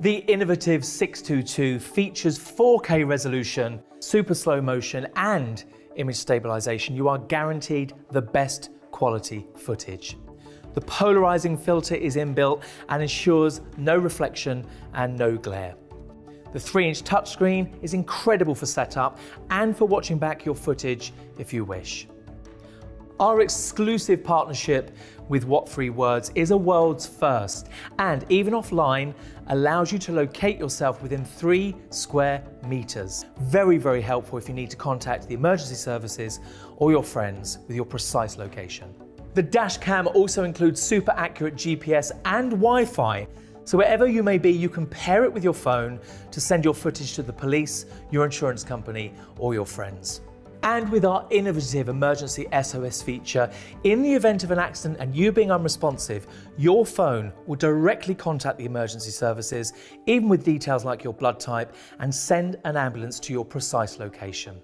The innovative 622 features 4K resolution, super slow motion and image stabilization. You are guaranteed the best quality footage. The polarizing filter is inbuilt and ensures no reflection and no glare. The 3-inch touchscreen is incredible for setup and for watching back your footage if you wish. Our exclusive partnership with What3Words is a world's first, and even offline allows you to locate yourself within 3 square meters. Very, very helpful if you need to contact the emergency services or your friends with your precise location. The dash cam also includes super accurate GPS and Wi-Fi, so wherever you may be, you can pair it with your phone to send your footage to the police, your insurance company, or your friends. And with our innovative emergency SOS feature, in the event of an accident and you being unresponsive, your phone will directly contact the emergency services, even with details like your blood type, and send an ambulance to your precise location.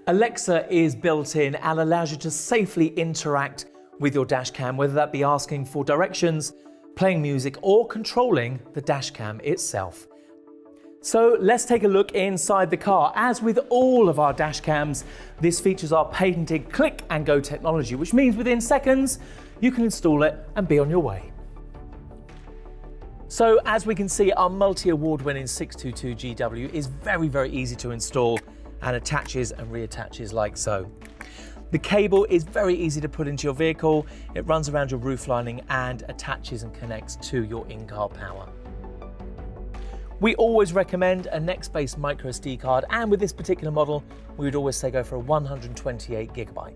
Alexa is built in and allows you to safely interact with your dashcam, whether that be asking for directions, playing music, or controlling the dashcam itself. So let's take a look inside the car. As with all of our dashcams, this features our patented click and go technology, which means within seconds, you can install it and be on your way. So as we can see, our multi-award winning 622 GW is very, very easy to install and attaches and reattaches like so. The cable is very easy to put into your vehicle. It runs around your roof lining and attaches and connects to your in-car power. We always recommend a Nextbase micro SD card, and with this particular model, we would always say go for a 128 GB.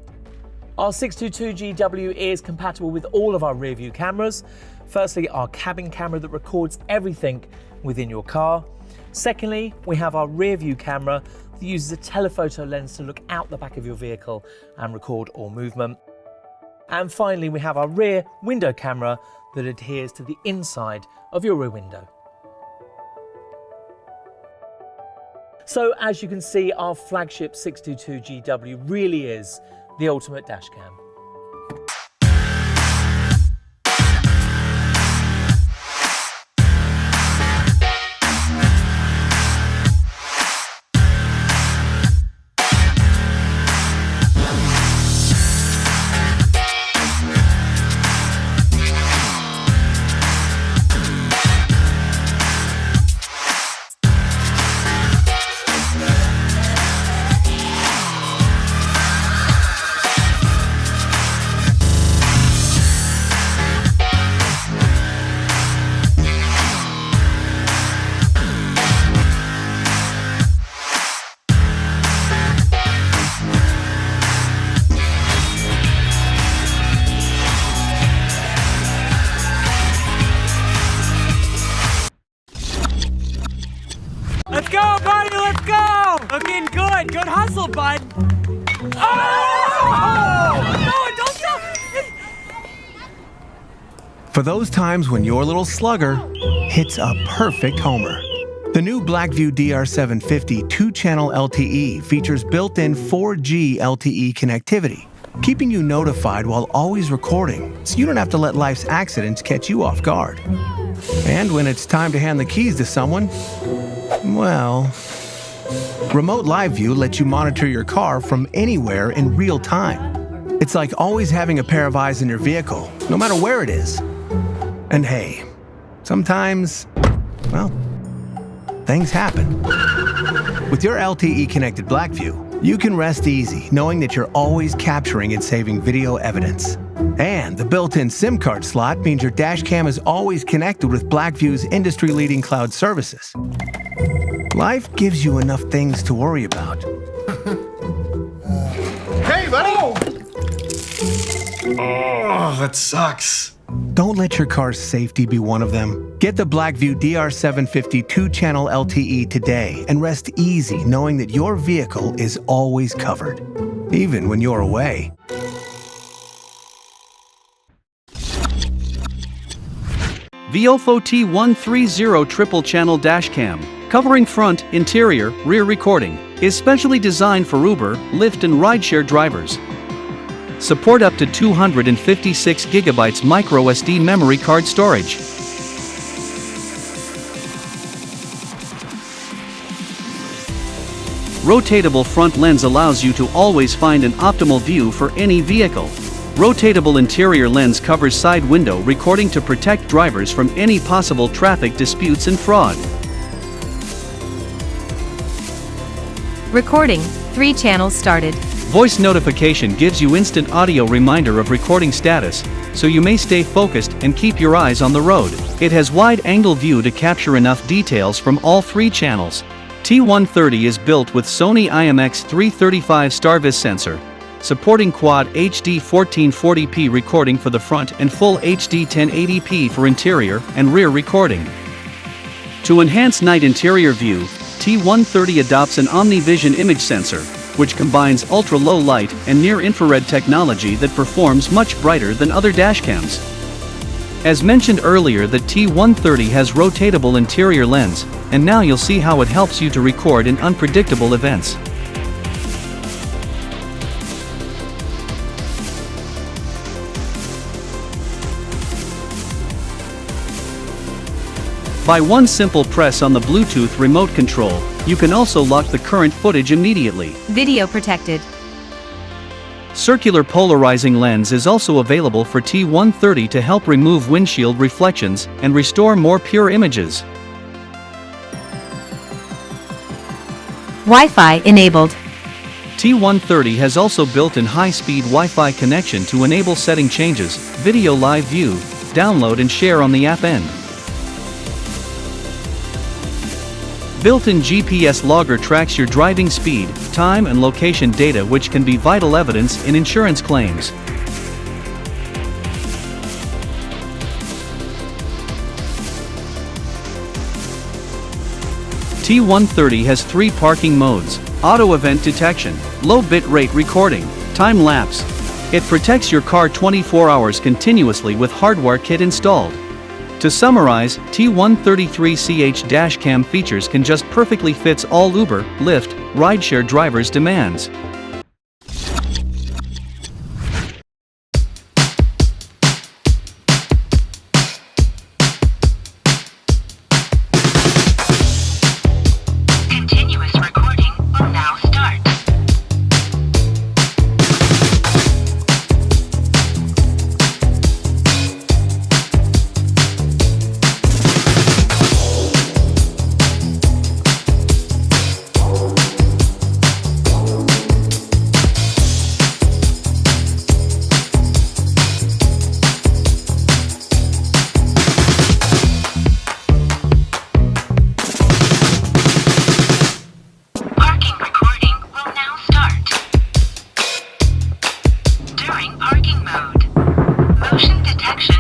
Our 622 GW is compatible with all of our rear view cameras. Firstly, our cabin camera that records everything within your car. Secondly, we have our rear view camera that uses a telephoto lens to look out the back of your vehicle and record all movement. And finally, we have our rear window camera that adheres to the inside of your rear window. So as you can see, our flagship 622 GW really is the ultimate dashcam. Let's go, buddy, let's go! Looking good, good hustle, bud. Oh! No, don't stop! For those times when your little slugger hits a perfect homer. The new BlackVue DR750-2CH LTE features built-in 4G LTE connectivity, keeping you notified while always recording, so you don't have to let life's accidents catch you off guard. And when it's time to hand the keys to someone, well, Remote Live View lets you monitor your car from anywhere in real time. It's like always having a pair of eyes in your vehicle, no matter where it is. And hey, sometimes, well, things happen. With your LTE-connected BlackVue, you can rest easy knowing that you're always capturing and saving video evidence. And the built-in SIM card slot means your dashcam is always connected with BlackVue's industry-leading cloud services. Life gives you enough things to worry about. Hey, buddy! Oh, that sucks. Don't let your car's safety be one of them. Get the BlackVue DR750-2CH LTE today and rest easy knowing that your vehicle is always covered, even when you're away. Viofo T130 triple channel dashcam, covering front, interior, rear recording, is specially designed for Uber, Lyft and rideshare drivers. Support up to 256 GB micro SD memory card storage. Rotatable front lens allows you to always find an optimal view for any vehicle. Rotatable interior lens covers side window recording to protect drivers from any possible traffic disputes and fraud. Recording, 3 channels started. Voice notification gives you instant audio reminder of recording status, so you may stay focused and keep your eyes on the road. It has wide-angle view to capture enough details from all 3 channels. T130 is built with Sony IMX335 StarVis sensor, supporting Quad HD 1440p recording for the front and Full HD 1080p for interior and rear recording. To enhance night interior view, T130 adopts an OmniVision image sensor, which combines ultra-low light and near-infrared technology that performs much brighter than other dashcams. As mentioned earlier, the T130 has rotatable interior lens, and now you'll see how it helps you to record in unpredictable events. By one simple press on the Bluetooth remote control, you can also lock the current footage immediately. Video protected. Circular polarizing lens is also available for T130 to help remove windshield reflections and restore more pure images. Wi-Fi enabled. T130 has also built-in high-speed Wi-Fi connection to enable setting changes, video live view, download and share on the app end. Built-in GPS logger tracks your driving speed, time and location data, which can be vital evidence in insurance claims. T130 has 3 parking modes: auto event detection, low bit rate recording, time lapse. It protects your car 24 hours continuously with hardware kit installed. To summarize, T133CH dashcam features can just perfectly fits all Uber, Lyft, rideshare drivers' demands. Continuous recording will now start. During parking mode, motion detection